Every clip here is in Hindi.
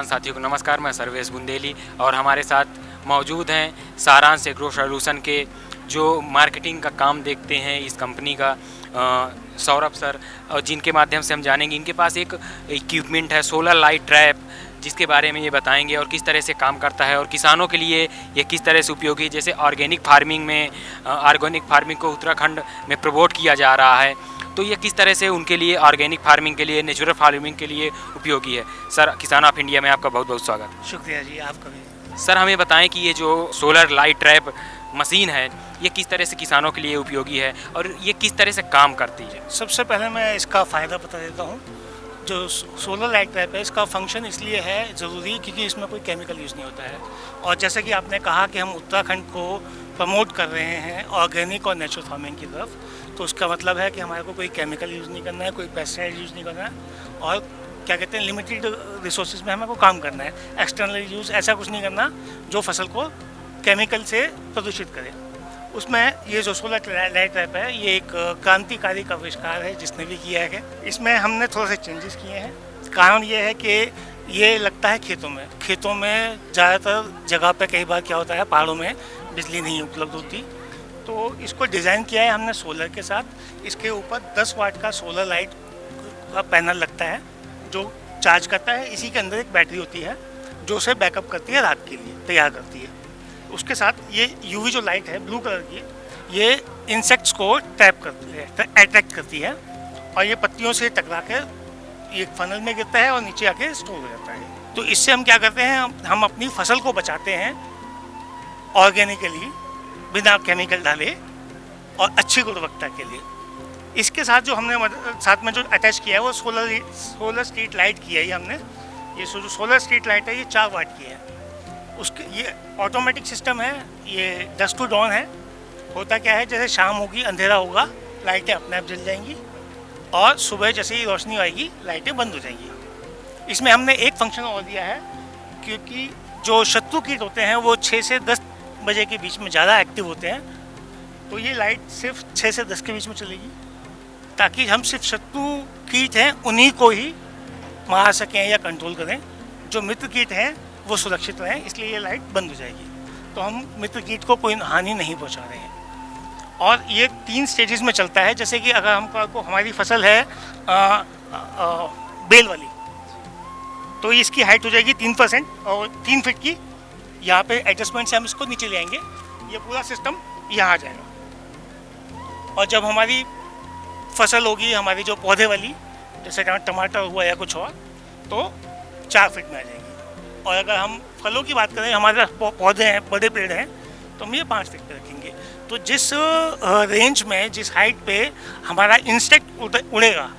साथियों को नमस्कार। मैं सर्वेश बुंदेली और हमारे साथ मौजूद हैं सारांश एग्रो सॉल्यूशन के जो मार्केटिंग का काम देखते हैं इस कंपनी का सौरभ सर, और जिनके माध्यम से हम जानेंगे इनके पास एक इक्विपमेंट है सोलर लाइट ट्रैप, जिसके बारे में ये बताएंगे और किस तरह से काम करता है और किसानों के लिए ये किस तरह से उपयोगी है। जैसे ऑर्गेनिक फार्मिंग को उत्तराखंड में प्रमोट किया जा रहा है, तो ये किस तरह से उनके लिए ऑर्गेनिक फार्मिंग के लिए, नेचुरल फार्मिंग के लिए उपयोगी है। सर, किसान ऑफ इंडिया में आपका बहुत बहुत स्वागत। शुक्रिया जी, आपका भी। सर, हमें बताएं कि ये जो सोलर लाइट ट्रैप मशीन है ये किस तरह से किसानों के लिए उपयोगी है और ये किस तरह से काम करती है। सबसे पहले मैं इसका फ़ायदा बता देता हूँ। जो सोलर लाइट ट्रैप है इसका फंक्शन इसलिए है ज़रूरी क्योंकि इसमें कोई केमिकल यूज़ नहीं होता है, और जैसे कि आपने कहा कि हम उत्तराखंड को प्रमोट कर रहे हैं ऑर्गेनिक और नेचुरल फार्मिंग की तरफ, तो उसका मतलब है कि हमारे को कोई केमिकल यूज़ नहीं करना है, कोई पेस्टिसाइड यूज़ नहीं करना है, और क्या कहते हैं लिमिटेड रिसोर्सेज में हमें को काम करना है। एक्सटर्नल यूज़ ऐसा कुछ नहीं करना जो फसल को केमिकल से प्रदूषित करे। उसमें ये जो सोलर लाइट ट्रैप है ये एक क्रांतिकारी का आविष्कार है जिसने भी किया है। इसमें हमने थोड़े से चेंजेस किए हैं। कारण ये है कि ये लगता है खेतों में ज़्यादातर जगह पे कई बार क्या होता है पहाड़ों में बिजली नहीं उपलब्ध होती, तो इसको डिज़ाइन किया है हमने सोलर के साथ। इसके ऊपर 10 वाट का सोलर लाइट का पैनल लगता है जो चार्ज करता है। इसी के अंदर एक बैटरी होती है जो उसे बैकअप करती है, रात के लिए तैयार करती है। उसके साथ ये यूवी जो लाइट है ब्लू कलर की, ये इंसेक्ट्स को ट्रैप करती है, अट्रैक्ट करती है, और ये पत्तियों से टकरा कर एक फनल में गिरता है और नीचे आके स्टोर हो जाता है। तो इससे हम क्या करते हैं, हम अपनी फसल को बचाते हैं ऑर्गेनिकली, बिना केमिकल डाले और अच्छी गुणवत्ता के लिए। इसके साथ जो हमने साथ में जो अटैच किया है वो सोलर स्ट्रीट लाइट की है। ये हमने ये जो सोलर स्ट्रीट लाइट है ये 4 वाट की है। उसके ये ऑटोमेटिक सिस्टम है, ये डस्ट टू डॉन है। होता क्या है, जैसे शाम होगी अंधेरा होगा लाइटें अपने आप जल जाएंगी, और सुबह जैसे ही रोशनी आएगी लाइटें बंद हो जाएंगी। इसमें हमने एक फंक्शन और दिया है, क्योंकि जो शत्रु कीट होते हैं वो 6 से 10 बजे के बीच में ज़्यादा एक्टिव होते हैं, तो ये लाइट सिर्फ 6 से 10 के बीच में चलेगी, ताकि हम सिर्फ शत्रु कीट हैं उन्हीं को ही मार सकें या कंट्रोल करें। जो मित्र कीट हैं वो सुरक्षित रहें, इसलिए ये लाइट बंद हो जाएगी। तो हम मित्र कीट को कोई हानि नहीं पहुंचा रहे हैं। और ये 3 स्टेजेस में चलता है। जैसे कि अगर हमको हमारी फसल है बेल वाली, तो इसकी हाइट हो जाएगी 3% और 3 फीट की। यहाँ पे एडजस्टमेंट से हम इसको नीचे ले आएंगे, ये पूरा सिस्टम यहाँ आ जाएगा। और जब हमारी फसल होगी हमारी जो पौधे वाली, जैसे टमाटर हुआ या कुछ और, तो 4 फीट में आ जाएगी। और अगर हम फलों की बात करें, हमारे पौधे हैं, बड़े पेड़ हैं, तो हम ये 5 फीट पे रखेंगे। तो जिस रेंज में, जिस हाइट पे हमारा इंसेक्ट उड़ेगा,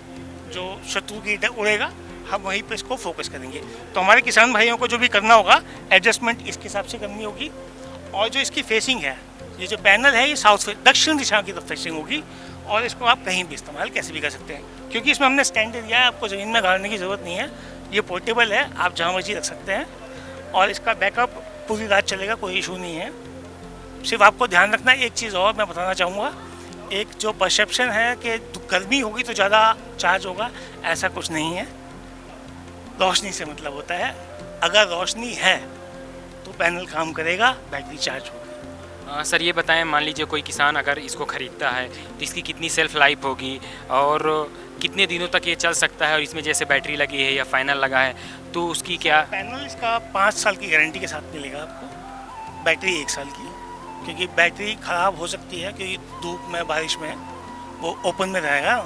जो शत्रु कीट है उड़ेगा, हम वहीं पे इसको फोकस करेंगे। तो हमारे किसान भाइयों को जो भी करना होगा एडजस्टमेंट इसके हिसाब से करनी होगी। और जो इसकी फेसिंग है, ये जो पैनल है ये साउथ दक्षिण दिशा की तरफ फेसिंग होगी, और इसको आप कहीं भी इस्तेमाल कैसे भी कर सकते हैं, क्योंकि इसमें हमने स्टैंड दिया है, आपको ज़मीन में गाड़ने की ज़रूरत नहीं है। ये पोर्टेबल है, आप जहाँ मर्जी रख सकते हैं, और इसका बैकअप पूरी रात चलेगा, कोई इशू नहीं है। सिर्फ आपको ध्यान रखना है, एक चीज़ और मैं बताना चाहूँगा, एक जो परसेप्शन है कि गर्मी होगी तो ज़्यादा चार्ज होगा, ऐसा कुछ नहीं है। रोशनी से मतलब होता है, अगर रोशनी है तो पैनल काम करेगा, बैटरी चार्ज होगी। सर, ये बताएं, मान लीजिए कोई किसान अगर इसको ख़रीदता है तो इसकी कितनी सेल्फ लाइफ होगी और कितने दिनों तक ये चल सकता है, और इसमें जैसे बैटरी लगी है या फाइनल लगा है तो उसकी क्या? पैनल इसका 5 साल की गारंटी के साथ मिलेगा आपको, बैटरी 1 साल की, क्योंकि बैटरी ख़राब हो सकती है, क्योंकि धूप में बारिश में वो ओपन में रहेगा,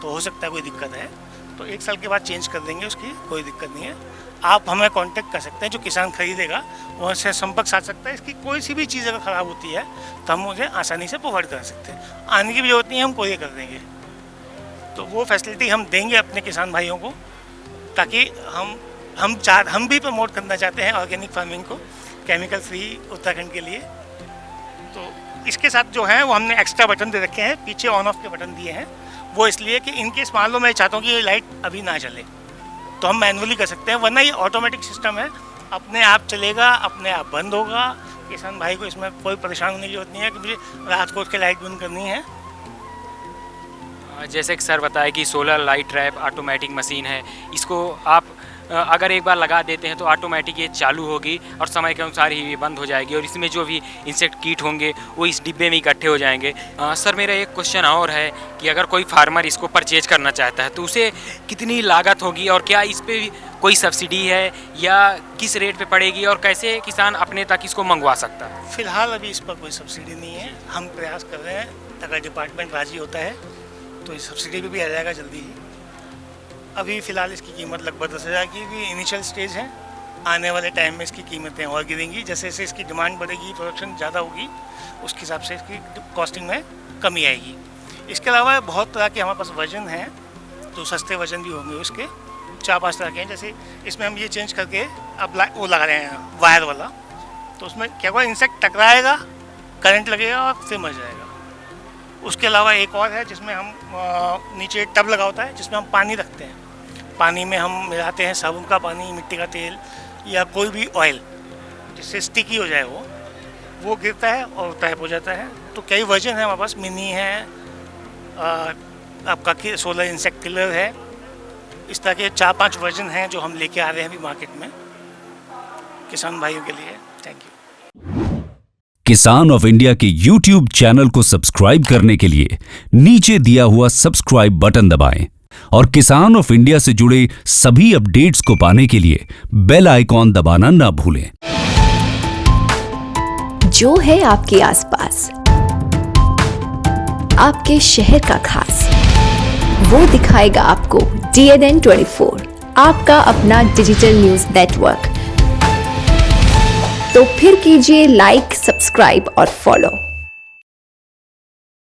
तो हो सकता है कोई दिक्कत है, तो 1 साल के बाद चेंज कर देंगे, उसकी कोई दिक्कत नहीं है। आप हमें कांटेक्ट कर सकते हैं, जो किसान खरीदेगा वहाँ से संपर्क साध सकता है। इसकी कोई सी भी चीज़ अगर ख़राब होती है तो हम उसे आसानी से प्रोवाइड कर सकते हैं, आने की भी जरूरत नहीं है, हम कोरियर कर देंगे। तो वो फैसिलिटी हम देंगे अपने किसान भाइयों को, ताकि हम भी प्रमोट करना चाहते हैं ऑर्गेनिक फार्मिंग को, केमिकल फ्री उत्तराखंड के लिए। तो इसके साथ जो है वो हमने एक्स्ट्रा बटन दे रखे हैं, पीछे ऑन ऑफ के बटन दिए हैं, वो इसलिए कि इनकेस मान लो मैं चाहता हूँ कि ये लाइट अभी ना चले तो हम मैनुअली कर सकते हैं, वरना ये ऑटोमेटिक सिस्टम है, अपने आप चलेगा, अपने आप बंद होगा। किसान भाई को इसमें कोई परेशान होने की जरूरत नहीं है कि मुझे रात को उसके लाइट बंद करनी है। जैसे कि सर बताया कि solar light trap automatic machine है, इसको आप अगर एक बार लगा देते हैं तो ऑटोमेटिक ये चालू होगी और समय के अनुसार ही ये बंद हो जाएगी और इसमें जो भी इंसेक्ट कीट होंगे वो इस डिब्बे में इकट्ठे हो जाएंगे। सर मेरा एक क्वेश्चन और है कि अगर कोई फार्मर इसको परचेज करना चाहता है तो उसे कितनी लागत होगी और क्या इस पर कोई सब्सिडी है या किस रेट पे पड़ेगी और कैसे किसान अपने तक इसको मंगवा सकता है? फिलहाल अभी इस पर कोई सब्सिडी नहीं है, हम प्रयास कर रहे हैं, अगर डिपार्टमेंट राजी होता है तो इस सब्सिडी पे भी आ जाएगा जल्दी ही। अभी फ़िलहाल इसकी कीमत लगभग 10,000 की भी इनिशियल स्टेज है, आने वाले टाइम में इसकी कीमतें और गिरेंगी, जैसे जैसे इसकी डिमांड बढ़ेगी, प्रोडक्शन ज़्यादा होगी, उसके हिसाब से इसकी कॉस्टिंग में कमी आएगी। इसके अलावा बहुत तरह के हमारे पास वर्जन हैं, तो सस्ते वर्जन भी होंगे उसके, 4-5 तरह के हैं। जैसे इसमें हम ये चेंज करके अब वो लगा रहे हैं वायर वाला, तो उसमें क्या हुआ, इंसेक्ट टकराएगा, करंट लगेगा और फिर मर जाएगा। उसके अलावा एक और है जिसमें हम नीचे टब लगा होता है जिसमें हम पानी रखते हैं, पानी में हम मिलाते हैं साबुन का पानी, मिट्टी का तेल या कोई भी ऑयल, जिससे स्टिकी हो जाए वो गिरता है और टाइप हो जाता है। तो कई वर्जन है हमारे पास, मिनी है, आपका सोलर इंसेक्ट किलर है, इस तरह के 4-5 वर्जन हैं जो हम लेके आ रहे हैं अभी मार्केट में किसान भाइयों के लिए। Thank you. किसान ऑफ इंडिया के YouTube चैनल को सब्सक्राइब करने के लिए नीचे दिया हुआ सब्सक्राइब बटन दबाएं और किसान ऑफ इंडिया से जुड़े सभी अपडेट्स को पाने के लिए बेल आइकॉन दबाना ना भूलें। जो है आपके आसपास, आपके शहर का खास, वो दिखाएगा आपको DNN 24, आपका अपना डिजिटल न्यूज नेटवर्क। तो फिर कीजिए लाइक, सब्सक्राइब और फॉलो।